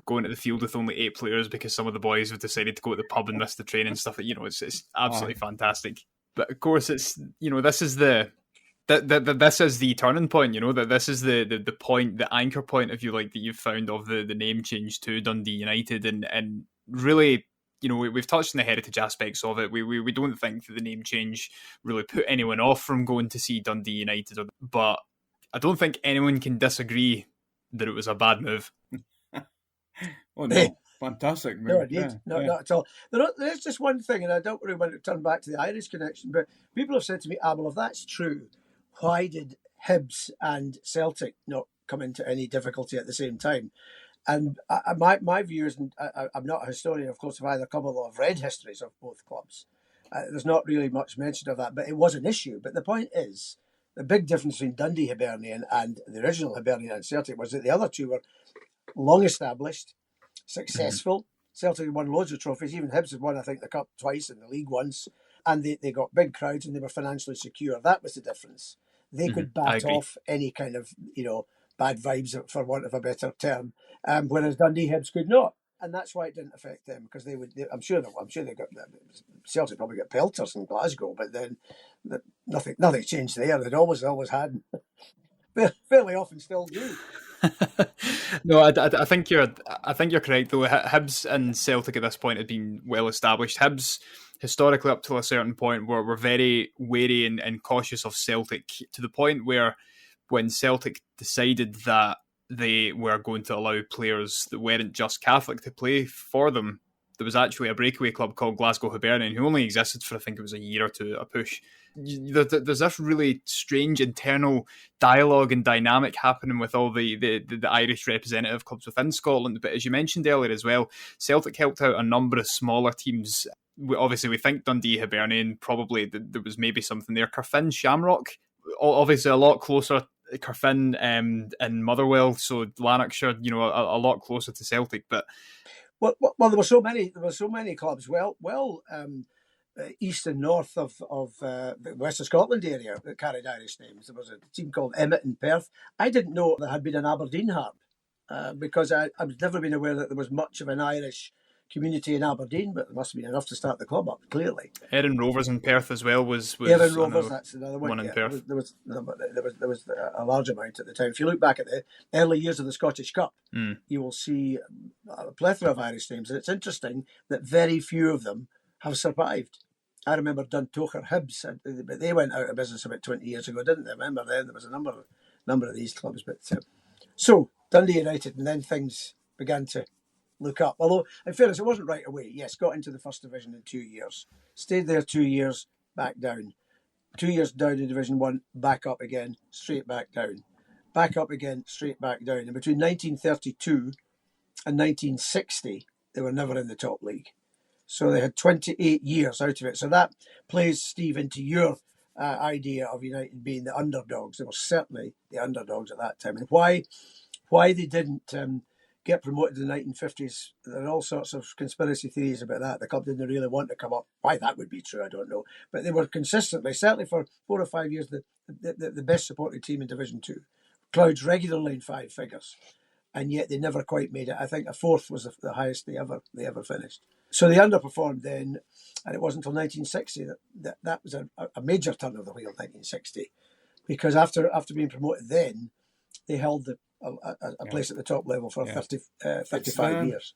going to the field with only 8 players because some of the boys have decided to go to the pub and miss the train and stuff. It's absolutely fantastic. But of course, it's this is this is the turning point. That this is the point, the anchor point, if you like, that you've found of the name change to Dundee United, and really, we've touched on the heritage aspects of it. We don't think that the name change really put anyone off from going to see Dundee United, but I don't think anyone can disagree that it was a bad move. Oh no. Fantastic move. No, indeed. Not at all. There's just one thing, and I don't really want to turn back to the Irish connection, but people have said to me, well, if that's true, why did Hibs and Celtic not come into any difficulty at the same time? And my view is, and I'm not a historian, of course, of either club, although I've read histories of both clubs. There's not really much mention of that, but it was an issue. But the point is, the big difference between Dundee Hibernian and the original Hibernian and Celtic was that the other two were long established, successful. Celtic had won loads of trophies. Even Hibs had won, I think, the Cup twice and the league once. And they got big crowds and they were financially secure. That was the difference. They could bat off any kind of, bad vibes, for want of a better term, whereas Dundee Hibs could not. And that's why it didn't affect them, because I'm sure they got Celtic probably got pelters in Glasgow, but then nothing changed there. They'd always had, fairly often still do. No, I think you're correct though. Hibs and Celtic at this point had been well established. Hibs historically up to a certain point were very wary and cautious of Celtic, to the point where when Celtic decided that they were going to allow players that weren't just Catholic to play for them, there was actually a breakaway club called Glasgow Hibernian who only existed for, I think it was a year or two, a push. There's this really strange internal dialogue and dynamic happening with all the Irish representative clubs within Scotland. But as you mentioned earlier as well, Celtic helped out a number of smaller teams. Obviously, we think Dundee Hibernian, probably there was maybe something there. Carfin, Shamrock, obviously a lot closer. Carfin and Motherwell, so Lanarkshire, a lot closer to Celtic. But well, there were so many clubs. East and north of the West of Scotland area that carried Irish names. There was a team called Emmet in Perth. I didn't know there had been an Aberdeen Harp because I've never been aware that there was much of an Irish community in Aberdeen, but there must have been enough to start the club up, clearly. Erin Rovers in Perth as well was Erin Rovers, that's another one. In Perth. There was a large amount at the time. If you look back at the early years of the Scottish Cup, you will see a plethora of Irish names, and it's interesting that very few of them have survived. I remember Duntocher Hibs, but they went out of business about 20 years ago, didn't they? Remember then there was a number of these clubs. But so Dundee United, and then things began to look up. Although, in fairness, it wasn't right away. Yes, got into the first division in 2 years. Stayed there 2 years, back down. 2 years down in Division 1, back up again, straight back down. Back up again, straight back down. And between 1932 and 1960, they were never in the top league. So they had 28 years out of it. So that plays, Steve, into your idea of United being the underdogs. They were certainly the underdogs at that time. And why they didn't get promoted in the 1950s, there are all sorts of conspiracy theories about that. The club didn't really want to come up. Why that would be true, I don't know. But they were consistently, certainly for 4 or 5 years, the best supported team in Division 2. Clouds regularly in 5 figures. And yet they never quite made it. I think a 4th was the highest they ever finished. So they underperformed then, and it wasn't until 1960 that was a major turn of the wheel, 1960. because after being promoted, then they held a place at the top level for 35 years.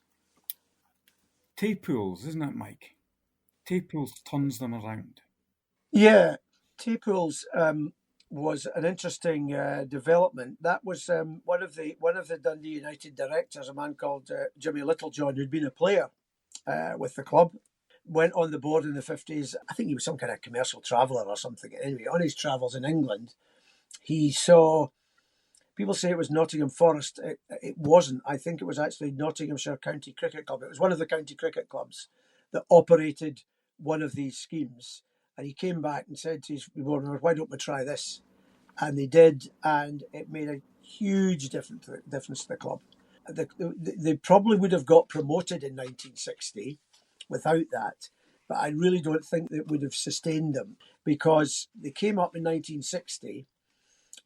Taypools, isn't it, Mike? Taypools turns them around. Yeah, Taypools was an interesting development. That was one of the Dundee United directors, a man called Jimmy Littlejohn, who'd been a player with the club, went on the board in the 50s. I think he was some kind of commercial traveller or something. Anyway, on his travels in England, he saw, people say it was Nottingham Forest. It wasn't. I think it was actually Nottinghamshire County Cricket Club. It was one of the county cricket clubs that operated one of these schemes. And he came back and said to his board, why don't we try this? And they did, and it made a huge difference to the club. They probably would have got promoted in 1960 without that, but I really don't think that would have sustained them, because they came up in 1960,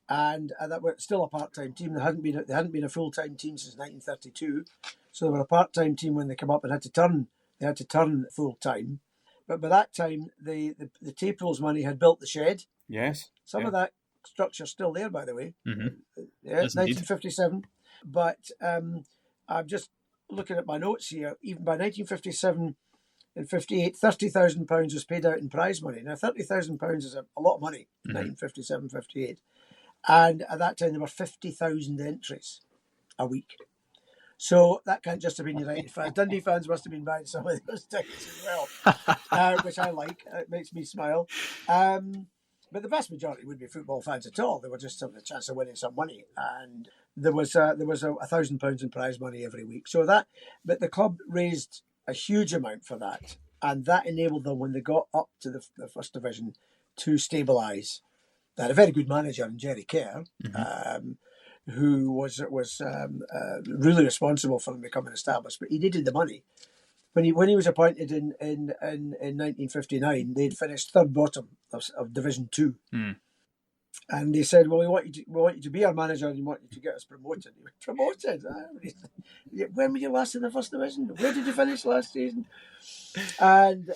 and that were still a part-time team. They hadn't been a full-time team since 1932, so they were a part-time team when they came up and had to turn full-time. But by that time, the Taypools money had built the shed. Yes. Some of that structure's still there, by the way. Mm-hmm. Yeah, yes, 1957. Indeed. But I'm just looking at my notes here. Even by 1957 and 58, £30,000 was paid out in prize money. Now, £30,000 is a lot of money, 1957, 58. And at that time, there were 50,000 entries a week. So that can't just have been United fans. Dundee fans must have been buying some of those tickets as well, which I like. It makes me smile. But the vast majority wouldn't be football fans at all. They were just having a chance of winning some money. And there was £1,000 in prize money every week. But the club raised a huge amount for that. And that enabled them, when they got up to the first division, to stabilise. They had a very good manager in Jerry Kerr, who was really responsible for them becoming established, but he needed the money. When he was appointed in 1959, they'd finished third bottom of Division 2. And they said, well, we want you to be our manager, and we want you to get us promoted. He went, promoted? When were you last in the first division? Where did you finish last season? And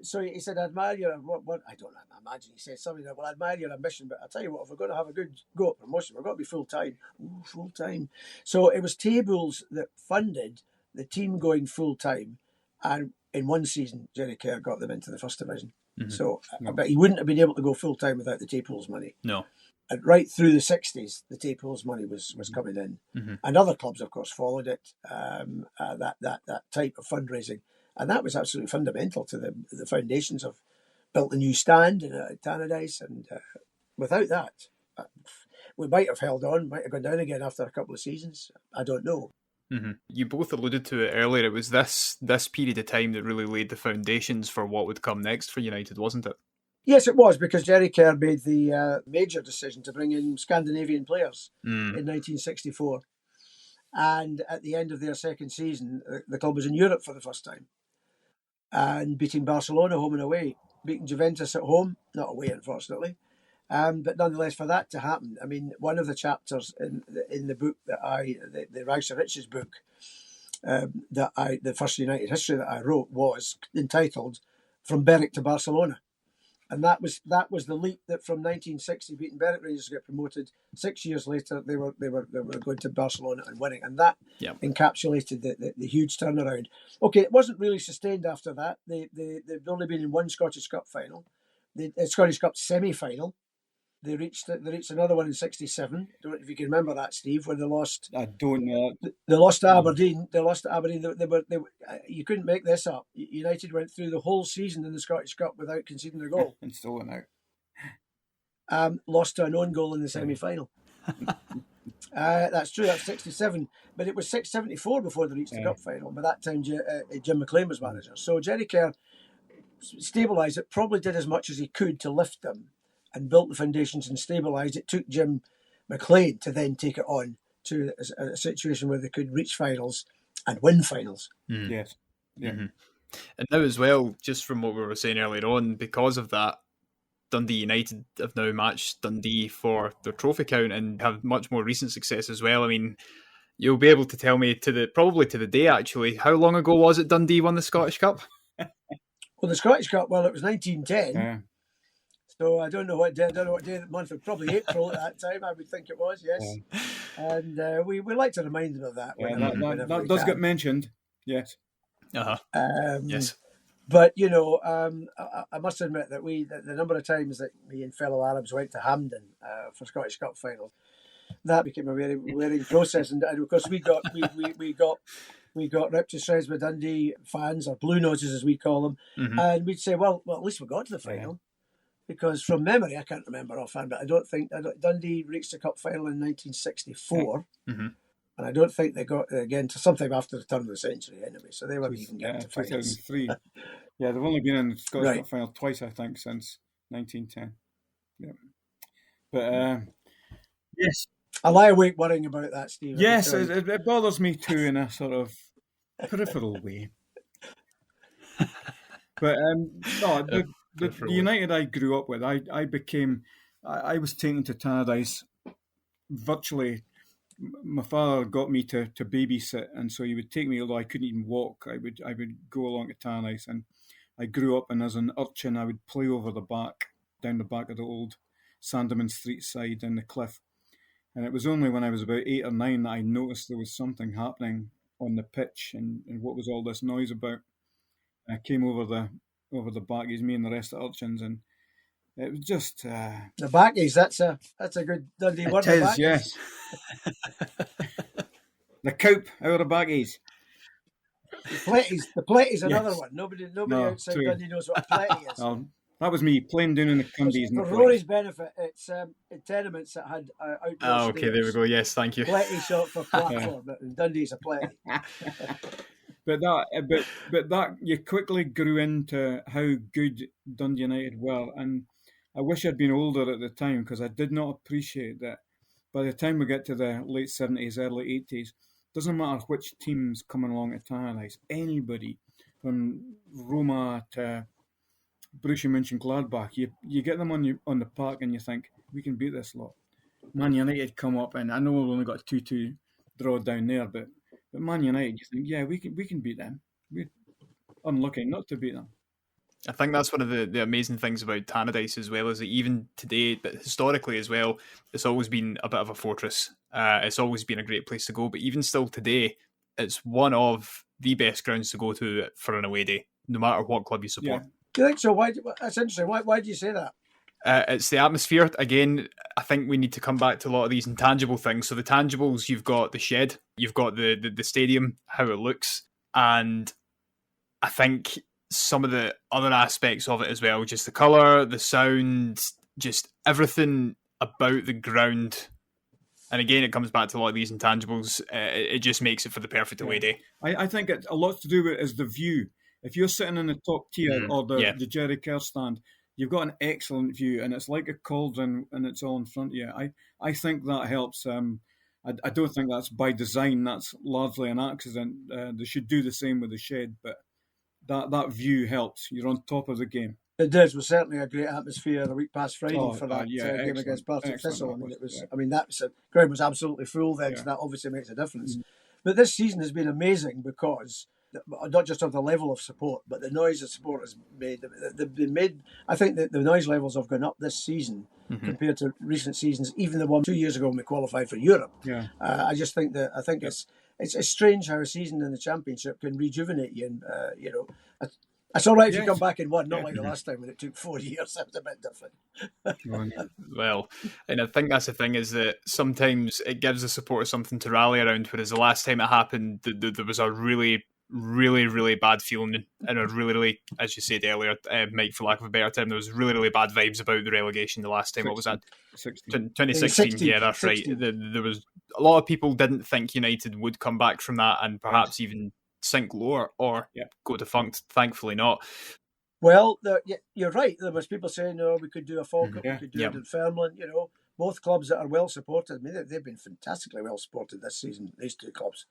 so he said, I admire your, what I don't imagine, he said something like, well, I admire your ambition, but I'll tell you what, if we're going to have a good go at promotion, we've got to be full-time. Ooh, full-time. So it was Taypools that funded the team going full-time, and in one season, Jerry Kerr got them into the first division. So, but he wouldn't have been able to go full-time without the Taypools money. No. And right through the 60s, the Taypools money was coming in. And other clubs, of course, followed it, that type of fundraising. And that was absolutely fundamental to the foundations of, built a new stand in Tannadice. And without that, we might have held on, might have gone down again after a couple of seasons. I don't know. You both alluded to it earlier. It was this period of time that really laid the foundations for what would come next for United, wasn't it? Yes, it was, because Jerry Kerr made the major decision to bring in Scandinavian players in 1964. And at the end of their second season, the club was in Europe for the first time, and beating Barcelona home and away, beating Juventus at home, not away, unfortunately. But nonetheless, for that to happen, I mean, one of the chapters in the book that the Rags to Riches book, the first United history that I wrote, was entitled "From Berwick to Barcelona," and that was the leap that from 1960 beating Berwick Rangers to get promoted. 6 years later, they were going to Barcelona and winning, and that encapsulated the huge turnaround. Okay, it wasn't really sustained after that. They've only been in one Scottish Cup final, the Scottish Cup semi-final. They reached another one in '67. I don't know if you can remember that, Steve, where they lost. I don't know. They lost to Aberdeen. They were. You couldn't make this up. United went through the whole season in the Scottish Cup without conceding a goal. And still went out. Lost to an own goal in the semi-final. That's true. That's '67. But it was '74 before they reached the cup final. By that time, Jim McLean was manager. So Jerry Kerr stabilised it. Probably did as much as he could to lift them, and built the foundations and stabilised. It took Jim McLean to then take it on to a situation where they could reach finals and win finals. Yes. Yeah. And now as well, just from what we were saying earlier on, because of that, Dundee United have now matched Dundee for their trophy count and have much more recent success as well. I mean, you'll be able to tell me probably to the day actually, how long ago was it Dundee won the Scottish Cup? Well, the Scottish Cup, it was 1910. So I don't know what day of the month, probably April at that time, I would think it was, yes. And we like to remind them of that. That does get mentioned, yes. Yes. But, I must admit that the number of times that me and fellow Arabs went to Hampden for Scottish Cup final, that became a very wearing process. And of course, we got ripped to shreds with Dundee fans, or Blue Noses as we call them. And we'd say, well, at least we got to the final. Because from memory, I can't remember offhand, but I don't think Dundee reached the cup final in 1964. And I don't think they got again to sometime after the turn of the century anyway. So they weren't even getting to finals. 2003. Yeah, they've only been in the Scottish Cup final twice, I think, since 1910. Yeah. But, yes. I lie awake worrying about that, Steve. Yes, it bothers me too in a sort of peripheral way. But, the United I grew up with, I was taken to Tannadice virtually. My father got me to babysit, and so he would take me, although I couldn't even walk. I would go along to Tannadice, and I grew up, and as an urchin I would play over down the back of the old Sandeman Street side in the cliff. And it was only when I was about 8 or 9 that I noticed there was something happening on the pitch, and what was all this noise about. And I came over the backies, me and the rest of the urchins, and it was just the backies. That's a good Dundee word. It is, yes. The coop out of the backies. The plate is another one. Nobody outside Dundee knows what a plate is. That was me playing down in the cundies. For Rory's benefit, it's tenements that had outdoor okay, there we go. Yes, thank you. Platey short for platform, but in Dundee's a platey. But that you quickly grew into how good Dundee United were, and I wish I'd been older at the time, because I did not appreciate that. By the time we get to the late 70s, early 80s, doesn't matter which team's coming along at Tannadice, anybody from Roma to Borussia Mönchengladbach, you get them on the park and you think, we can beat this lot. Man United come up, and I know we've only got a 2-2 draw down there, but Man United, you think, yeah, we can beat them. We're unlucky not to beat them. I think that's one of the amazing things about Tannadice as well, is that even today, but historically as well, it's always been a bit of a fortress. It's always been a great place to go, but even still today, it's one of the best grounds to go to for an away day, no matter what club you support. Yeah. Do you think so? That's interesting. Why do you say that? It's the atmosphere. Again, I think we need to come back to a lot of these intangible things. So the tangibles, you've got the shed, you've got the stadium, how it looks, and I think some of the other aspects of it as well, just the colour, the sound, just everything about the ground. And again, it comes back to a lot of these intangibles. It just makes it for the perfect away day. I think it's a lot to do with is the view. If you're sitting in the top tier or the Jerry Kerr stand, you've got an excellent view, and it's like a cauldron, and it's all in front of you. I think that helps. I don't think that's by design. That's largely an accident. They should do the same with the shed, but that view helps. You're on top of the game. It does. It was certainly a great atmosphere a week past Friday for that game against Partick Thistle. I mean, it was. I mean, the crowd was absolutely full then, so that obviously makes a difference. But this season has been amazing because not just of the level of support, but the noise the support has made. They've been made. I think that the noise levels have gone up this season compared to recent seasons, even the one 2 years ago when we qualified for Europe. Yeah. I just think that it's strange how a season in the Championship can rejuvenate you, and it's all right if you come back in one, not like the last time when it took 4 years. That was a bit different. Well, and I think that's the thing, is that sometimes it gives the supporters something to rally around, whereas the last time it happened, there was a really, really, really bad feeling, and a really, really, as you said earlier, Mike, for lack of a better term, there was really, really bad vibes about the relegation the last time. What was that? 2016. Yeah, that's 16. Right. There was a lot of people didn't think United would come back from that, and perhaps even sink lower or go defunct. Thankfully not. Well, you're right. There was people saying, "No, we could do a Falkirk, we could do it in Dunfermline." Both clubs that are well supported. I mean, they've been fantastically well supported this season. These two clubs,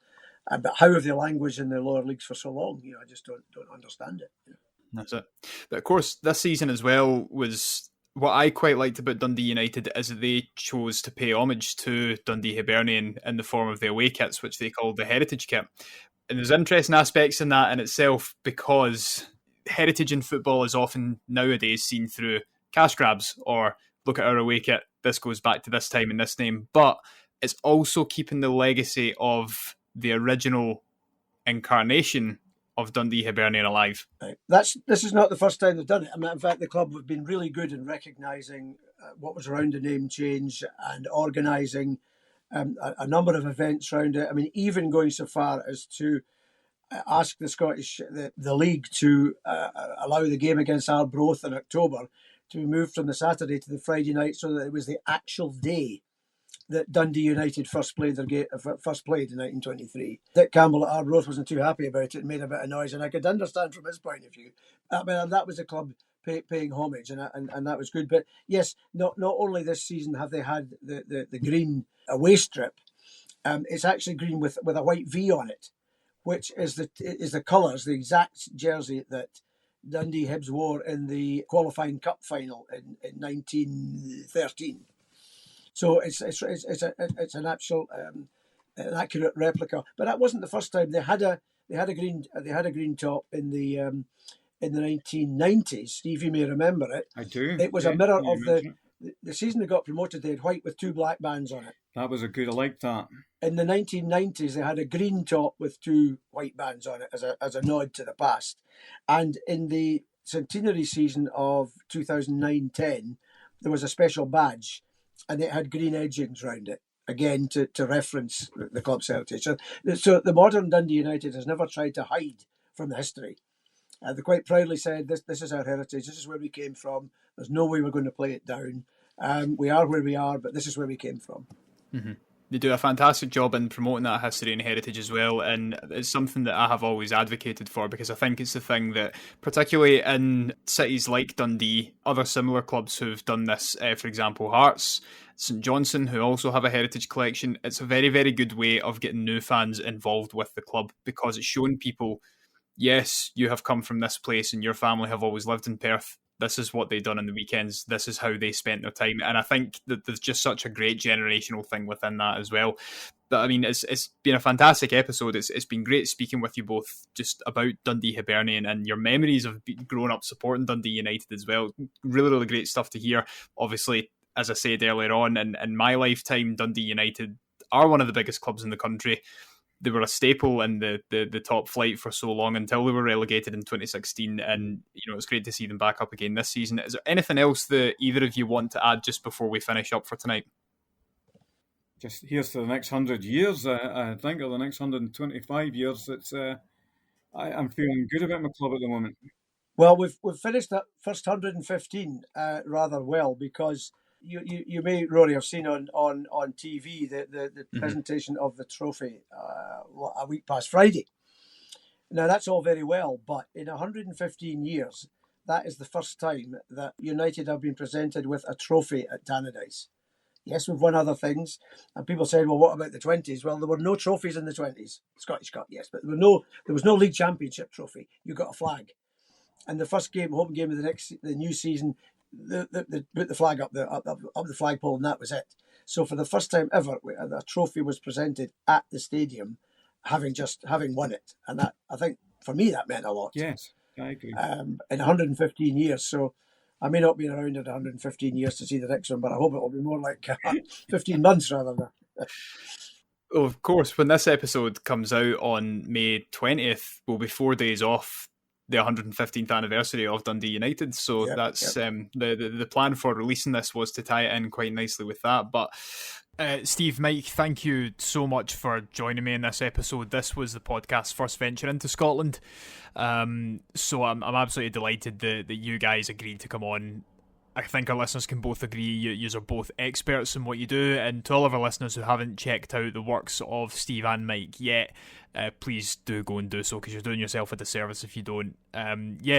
but how have they languished in the lower leagues for so long? I just don't understand it. That's it. But of course, this season as well was what I quite liked about Dundee United is that they chose to pay homage to Dundee Hibernian in the form of the away kits, which they called the Heritage Kit. And there's interesting aspects in that in itself, because heritage in football is often nowadays seen through cash grabs, or look at our away kit, this goes back to this time and this name. But it's also keeping the legacy of the original incarnation of Dundee Hibernian alive. Right. This is not the first time they've done it. I mean, in fact, the club have been really good in recognising what was around the name change and organising a number of events around it. I mean, even going so far as to ask the league to allow the game against Arbroath in October to be moved from the Saturday to the Friday night, so that it was the actual day that Dundee United first played in 1923. Dick Campbell at Arbroath wasn't too happy about it and made a bit of noise, and I could understand from his point of view. I mean, that was the club paying homage, and that was good. But yes, not only this season have they had the green away strip, it's actually green with a white V on it, which is the colours, the exact jersey that Dundee Hibs wore in the qualifying cup final in 1913. So it's an actual an accurate replica. But that wasn't the first time. They had a green top in the 1990s. Steve, you may remember it. I do. It was a mirror of the season they got promoted. They had white with two black bands on it. That was a good. I liked that. In the 1990s, they had a green top with two white bands on it as a nod to the past. And in the centenary season of 2009-10, there was a special badge, and it had green edgings around it, again to reference the club's heritage. So the modern Dundee United has never tried to hide from the history. They quite proudly said, this is our heritage, this is where we came from, there's no way we're going to play it down. We are where we are, but this is where we came from. Mm-hmm. They do a fantastic job in promoting that history and heritage as well, and it's something that I have always advocated for, because I think it's the thing that, particularly in cities like Dundee, other similar clubs who've done this, for example Hearts, St Johnstone, who also have a heritage collection, it's a very, very good way of getting new fans involved with the club, because it's showing people, yes, you have come from this place and your family have always lived in Perth. This is what they done on the weekends. This is how they spent their time. And I think that there's just such a great generational thing within that as well. But I mean, it's been a fantastic episode. It's been great speaking with you both just about Dundee Hibernian and your memories of growing up supporting Dundee United as well. Really, really great stuff to hear. Obviously, as I said earlier on, in my lifetime, Dundee United are one of the biggest clubs in the country. They were a staple in the top flight for so long until they were relegated in 2016, and it's great to see them back up again this season. Is there anything else that either of you want to add just before we finish up for tonight? Just here's to the next 100 years, I think, or the next 125 years. I'm feeling good about my club at the moment. Well, we've finished that first 115 rather well, because you may, Rory, have seen on TV the presentation of the trophy a week past Friday. Now, that's all very well, but in 115 years, that is the first time that United have been presented with a trophy at Tannadice. Yes, we've won other things, and people said, well, what about the 20s? Well, there were no trophies in the 20s. Scottish Cup, yes, but there was no league championship trophy. You got a flag. And the first home game of the new season, they put the flag up the flagpole, and that was it. So for the first time ever, a trophy was presented at the stadium, having won it, and that, I think, for me, that meant a lot. Yes, I agree. In 115 years, so I may not be around in 115 years to see the next one, but I hope it will be more like 15 months rather than. Oh, of course, when this episode comes out on May 20th, we'll be 4 days off the 115th anniversary of Dundee United, so that's the plan for releasing this was to tie it in quite nicely with that. But Steve, Mike, thank you so much for joining me in this episode. This was the podcast's first venture into Scotland, so I'm absolutely delighted that you guys agreed to come on. I think our listeners can both agree you are both experts in what you do, and to all of our listeners who haven't checked out the works of Steve and Mike yet, please do go and do so, because you're doing yourself a disservice if you don't.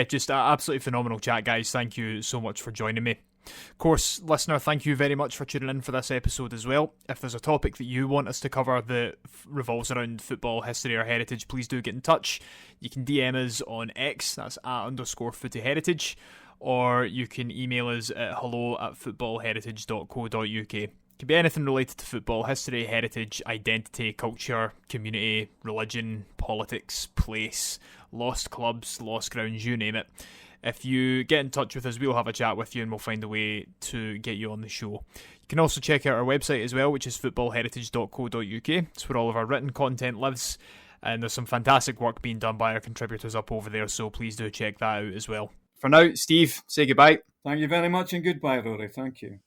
Just an absolutely phenomenal chat, guys. Thank you so much for joining me. Of course, listener, thank you very much for tuning in for this episode as well. If there's a topic that you want us to cover that revolves around football history or heritage, please do get in touch. You can DM us on X, that's @_footyheritage, or you can email us at hello@footballheritage.co.uk. It can be anything related to football, history, heritage, identity, culture, community, religion, politics, place, lost clubs, lost grounds, you name it. If you get in touch with us, we'll have a chat with you and we'll find a way to get you on the show. You can also check out our website as well, which is footballheritage.co.uk. It's where all of our written content lives, and there's some fantastic work being done by our contributors up over there, so please do check that out as well. For now, Steve, say goodbye. Thank you very much, and goodbye, Rory. Thank you.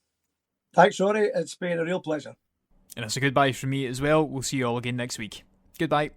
Thanks, Rory. It's been a real pleasure. And it's a goodbye from me as well. We'll see you all again next week. Goodbye.